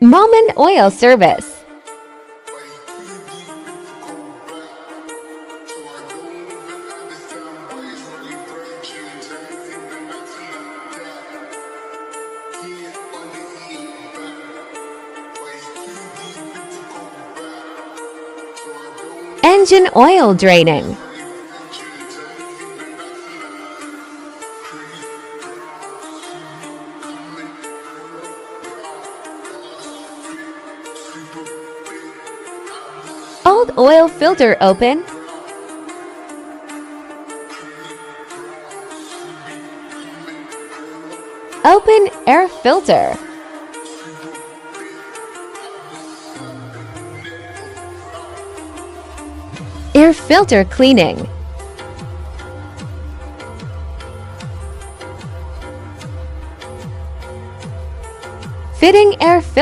Mohmand oil service. Engine oil draining. Old oil filter open. Open air filter. Air filter cleaning. Fitting air filter.